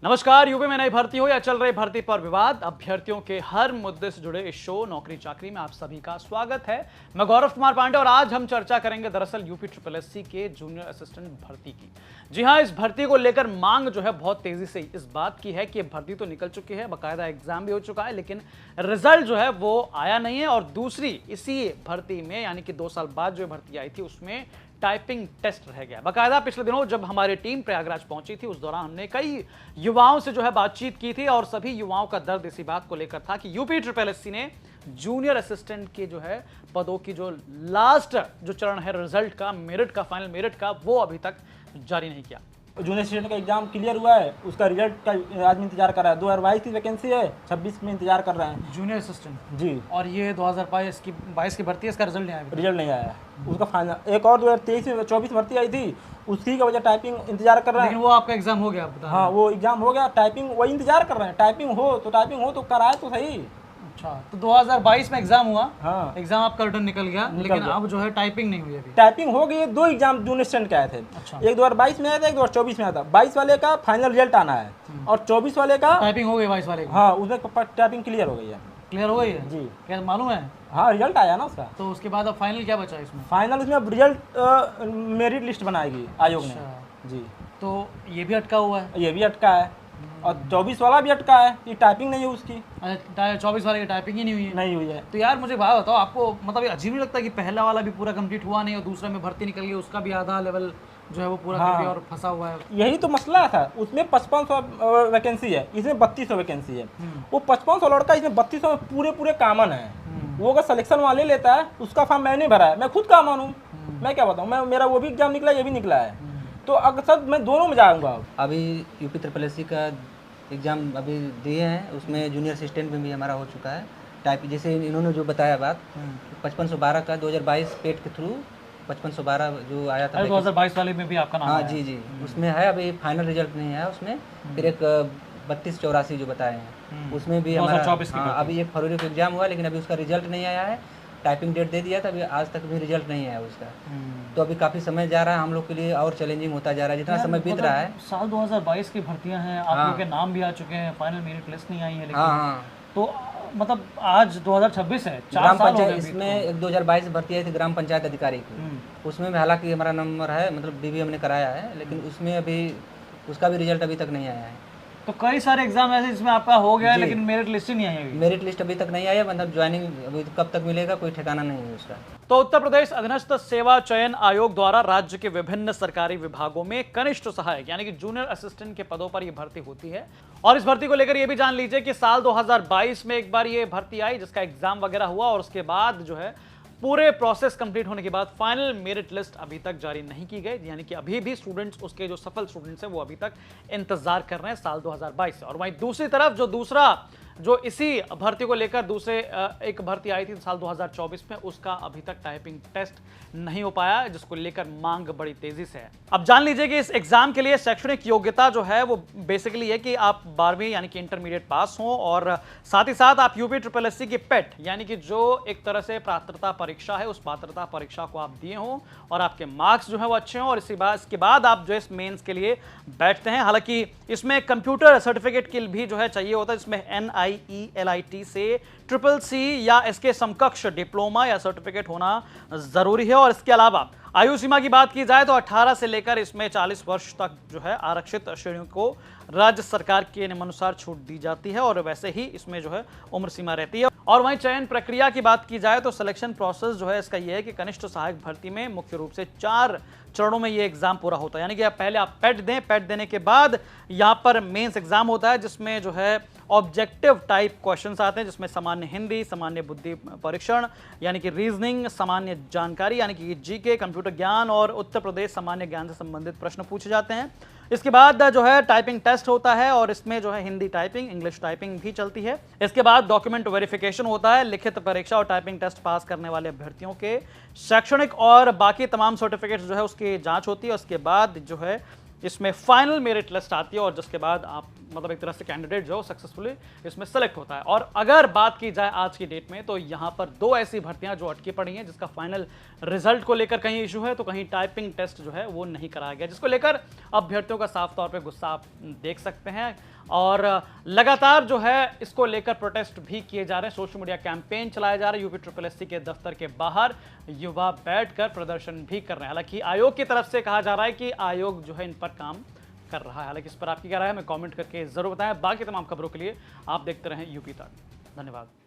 नमस्कार। यूपी में नई भर्ती हो या चल रही भर्ती पर विवाद, अभ्यर्थियों के हर मुद्दे से जुड़े इस शो नौकरी चाकरी में आप सभी का स्वागत है। मैं गौरव कुमार पांडे और आज हम चर्चा करेंगे दरअसल यूपी SSSC के जूनियर असिस्टेंट भर्ती की। जी हां, इस भर्ती को लेकर मांग जो है बहुत तेजी से इस बात की है कि भर्ती तो निकल चुकी है, बाकायदा एग्जाम भी हो चुका है, लेकिन रिजल्ट जो है वो आया नहीं है। और दूसरी इसी भर्ती में यानी कि 2 साल बाद जो भर्ती आई थी उसमें टाइपिंग टेस्ट रह गया। बाकायदा पिछले दिनों जब हमारी टीम प्रयागराज पहुंची थी उस दौरान हमने कई युवाओं से जो है बातचीत की थी और सभी युवाओं का दर्द इसी बात को लेकर था कि यूपी SSSC ने जूनियर असिस्टेंट के जो है पदों की जो लास्ट जो चरण है रिजल्ट का, मेरिट का, फाइनल मेरिट का, वो अभी तक जारी नहीं किया। जूनियर असिस्टेंट का एग्जाम क्लियर हुआ है, उसका रिजल्ट का आदमी इंतजार कर रहा है। 2022 की वैकेंसी है, 26 में इंतजार कर रहे हैं जूनियर असिस्टेंट जी। और ये 2022 की भर्ती है, इसका रिजल्ट नहीं आया। रिजल्ट नहीं आया है उसका फाइनल। एक और 2023 में 24 भर्ती आई थी, उसकी का वजह टाइपिंग इंतजार कर रहे हैं। लेकिन वो आपका एग्जाम हो गया, बता। हाँ, वो एग्जाम हो गया, टाइपिंग वही इंतजार कर रहे हैं। टाइपिंग हो तो कराए तो सही। अच्छा, तो 2022 में एग्जाम हुआ। हाँ, एग्जाम आपका रिटर्न निकल गया, लेकिन अब जो है टाइपिंग नहीं हुई अभी। टाइपिंग हो गई। 2 एग्जाम जूनियर असिस्टेंट के आए थे। अच्छा। एक 2022 में आया था, एक 2024 में आया था। 22 वाले का फाइनल रिजल्ट आना है और 24 वाले का टाइपिंग हो गई 22 वाले की। हाँ, उसमें टाइपिंग क्लियर हो गई है। क्लियर हो गई है जी। क्या मालूम है? हाँ, रिजल्ट आया ना उसका। तो उसके बाद अब फाइनल क्या बचा इसमें? फाइनल उसमें अब रिजल्ट मेरिट लिस्ट बनाएगी आयोग ने। अच्छा। जी, तो ये भी अटका हुआ है। ये भी अटका है और 24 वाला भी अटका है कि टाइपिंग नहीं है उसकी। अच्छा, 24 वाले की टाइपिंग ही नहीं हुई है। नहीं हुई है। तो यार मुझे बात बताओ, आपको मतलब ये अजीब नहीं लगता कि पहला वाला भी पूरा कंप्लीट हुआ नहीं और दूसरा में भर्ती निकल गई, उसका भी आधा लेवल जो है वो पूरा कर दिया और फंसा हुआ है। यही तो मसला था। उसमें 5500 वैकेंसी है, इसमें 3200 वैकेंसी है। वो 5500 लड़का, इसमें 3200 में पूरे कॉमन है। वो अगर सिलेक्शन वाले लेता है, उसका फॉर्म मैंने भरा है, मैं खुद कॉमन हूँ। मैं क्या बताऊँ, मेरा वो भी एग्जाम निकला, ये भी निकला है। तो अगर सब मैं दोनों में जाऊँगा। अभी यूपी SSSC का एग्ज़ाम अभी दिए हैं, उसमें जूनियर असिस्टेंट में भी हमारा हो चुका है। टाइप जैसे इन्होंने जो बताया बात, 5512 का 2022 पेट के थ्रू 5512 जो आया था 2022 वाले में भी आपका नाम हाँ आया। जी, उसमें है। अभी फाइनल रिजल्ट नहीं है उसमें। फिर एक 3284 जो बताए हैं उसमें भी हमारा 2024 की हाँ, अभी 1 फरवरी को एग्जाम हुआ, लेकिन अभी उसका रिजल्ट नहीं आया है। टाइपिंग डेट दे दिया था, अभी आज तक भी रिजल्ट नहीं आया उसका। तो अभी काफ़ी समय जा रहा है हम लोग के लिए और चैलेंजिंग होता जा रहा है जितना समय बीत रहा है। साल 2022 की भर्तियां हैं, आप लोगों के नाम भी आ चुके हैं, फाइनल मेरिट लिस्ट नहीं आई है लेकिन। हाँ, तो मतलब आज 2026 है, 4 ग्राम साल हो पंचायत गए। इसमें एक 2022 भर्ती आई थी ग्राम पंचायत अधिकारी की। उसमें भी हालांकि हमारा नंबर है, मतलब बीबी हमने कराया है, लेकिन उसमें अभी उसका भी रिजल्ट अभी तक नहीं आया है। तो कई सारे एग्जाम ऐसे जिसमें आपका हो गया है लेकिन मेरिट लिस्ट ही नहीं आई अभी। मेरिट लिस्ट अभी तक नहीं आया, मतलब ज्वाइनिंग अभी कब तक मिलेगा कोई ठिकाना नहीं है उसका। तो उत्तर प्रदेश अधीनस्थ सेवा चयन आयोग द्वारा राज्य के विभिन्न सरकारी विभागों में कनिष्ठ सहायक यानी कि जूनियर असिस्टेंट के पदों पर यह भर्ती होती है। और इस भर्ती को लेकर यह भी जान लीजिए कि साल 2022 में एक बार यह भर्ती आई जिसका एग्जाम वगैरह हुआ और उसके बाद जो है पूरे प्रोसेस कंप्लीट होने के बाद फाइनल मेरिट लिस्ट अभी तक जारी नहीं की गई, यानी कि अभी भी स्टूडेंट्स, उसके जो सफल स्टूडेंट्स हैं वो अभी तक इंतजार कर रहे हैं साल 2022 से। और वहीं दूसरी तरफ जो इसी भर्ती को लेकर दूसरे एक भर्ती आई थी साल 2024 में, उसका अभी तक टाइपिंग टेस्ट नहीं हो पाया, जिसको लेकर मांग बड़ी तेजी से है। अब जान लीजिए कि इस एग्जाम के लिए शैक्षणिक योग्यता जो है वो बेसिकली है कि आप 12वीं यानी कि इंटरमीडिएट पास हो और साथ ही साथ आप यूपी SSSC की पेट यानी कि जो एक तरह से पात्रता परीक्षा है, उस पात्रता परीक्षा को आप दिए हो और आपके मार्क्स जो है वो अच्छे हों और इसके बाद आप जो इस मेंस के लिए बैठते हैं। हालांकि इसमें कंप्यूटर सर्टिफिकेट की भी जो है चाहिए होता है, जिसमें NIELIT से CCC या इसके समकक्ष डिप्लोमा या सर्टिफिकेट होना जरूरी है। और इसके अलावा आयु सीमा की बात की जाए तो 18 से लेकर इसमें 40 वर्ष तक जो है आरक्षित श्रेणियों को राज्य सरकार के नियमानुसार छूट दी जाती है और वैसे ही इसमें जो है उम्र सीमा रहती है। और वहीं चयन प्रक्रिया की बात की जाए तो सिलेक्शन प्रोसेस जो है इसका यह है कि कनिष्ठ सहायक भर्ती में मुख्य रूप से 4 चरणों में ये एग्जाम पूरा होता है, यानी कि पहले आप पेट दें, पेट देने के बाद यहाँ पर मेंस एग्जाम होता है जिसमें जो है ऑब्जेक्टिव टाइप क्वेश्चंस आते हैं, जिसमें सामान्य हिंदी, सामान्य बुद्धि परीक्षण यानी कि रीजनिंग, सामान्य जानकारी यानी कि जीके, कंप्यूटर ज्ञान और उत्तर प्रदेश सामान्य ज्ञान से संबंधित प्रश्न पूछे जाते हैं। इसके बाद जो है टाइपिंग टेस्ट होता है और इसमें जो है हिंदी टाइपिंग, इंग्लिश टाइपिंग भी चलती है। इसके बाद डॉक्यूमेंट वेरिफिकेशन होता है। लिखित परीक्षा और टाइपिंग टेस्ट पास करने वाले अभ्यर्थियों के शैक्षणिक और बाकी तमाम सर्टिफिकेट्स जो है उसकी जांच होती है। उसके बाद जो है इसमें फाइनल मेरिट लिस्ट आती है और जिसके बाद आप मतलब एक तरह से कैंडिडेट जो सक्सेसफुली इसमें सेलेक्ट होता है। और अगर बात की जाए आज की डेट में तो यहाँ पर 2 ऐसी भर्तियां जो अटकी पड़ी हैं जिसका फाइनल रिजल्ट को लेकर कहीं इशू है तो कहीं टाइपिंग टेस्ट जो है वो नहीं कराया गया, जिसको लेकर अभ्यर्थियों का साफ तौर पे गुस्सा आप देख सकते हैं। और लगातार जो है इसको लेकर प्रोटेस्ट भी किए जा रहे हैं। सोशल मीडिया कैंपेन चलाए जा रहे हैं। यूपी के दफ्तर के बाहर युवा बैठकर प्रदर्शन भी कर रहे हैं। हालांकि आयोग की तरफ से कहा जा रहा है कि आयोग जो है इन पर काम कर रहा है। हालांकि इस पर आपकी क्या राय है, हमें कमेंट करके जरूर बताएं। बाकी तमाम खबरों के लिए आप देखते रहें यूपी तक। धन्यवाद।